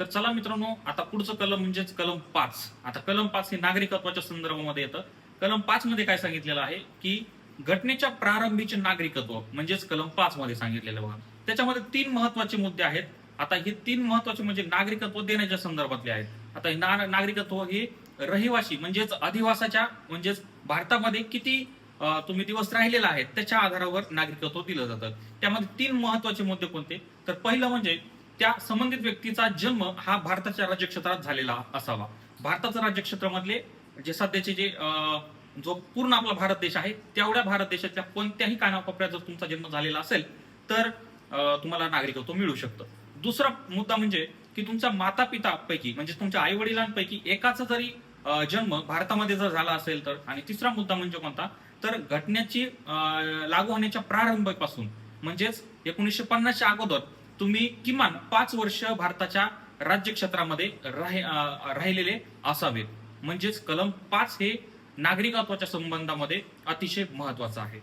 तर चला मित्रांनो, आता पुढचं कलम म्हणजेच कलम 5. आता कलम 5 हे नागरिकत्वाच्या संदर्भामध्ये येतं. कलम 5 मध्ये काय सांगितलेलं आहे की घटनेच्या प्रारंभीचे नागरिकत्व म्हणजेच कलम 5 मध्ये सांगितलेलं बघा. त्याच्यामध्ये 3 महत्वाचे मुद्दे आहेत. आता हे 3 महत्वाचे म्हणजे नागरिकत्व देण्याच्या संदर्भातले आहेत. आता हे नागरिकत्व हे रहिवासी म्हणजेच अधिवासाच्या म्हणजेच भारतामध्ये किती तुम्ही दिवस राहिलेला आहे त्याच्या आधारावर नागरिकत्व दिलं जातं. त्यामध्ये 3 महत्वाचे मुद्दे कोणते? तर पहिलं म्हणजे त्या संबंधित व्यक्तीचा जन्म हा भारताच्या राज्यक्षेत्रात झालेला असावा. भारताचं राज्यक्षेत्रामधले जे सध्याचे जे जो पूर्ण आपला भारत देश आहे तेवढ्या भारत देशाच्या कोणत्याही कानाकोपऱ्यात जर तुमचा जन्म झालेला असेल तर तुम्हाला नागरिकत्व मिळू शकतं. दुसरा मुद्दा म्हणजे की तुमच्या माता पिता पैकी म्हणजे तुमच्या आई वडिलांपैकी एकाचा जरी जन्म भारतामध्ये जर झाला असेल तर. आणि तिसरा मुद्दा म्हणजे कोणता? तर घटनेची लागू होण्याच्या प्रारंभापासून म्हणजेच 1950च्या अगोदर तुम्ही किमान 5 वर्ष भारताच्या राज्यक्षेत्रामध्ये राहिलेले असावेत. म्हणजेच कलम 5 हे नागरिकत्वाच्या संबंधामध्ये अतिशय महत्वाचं आहे.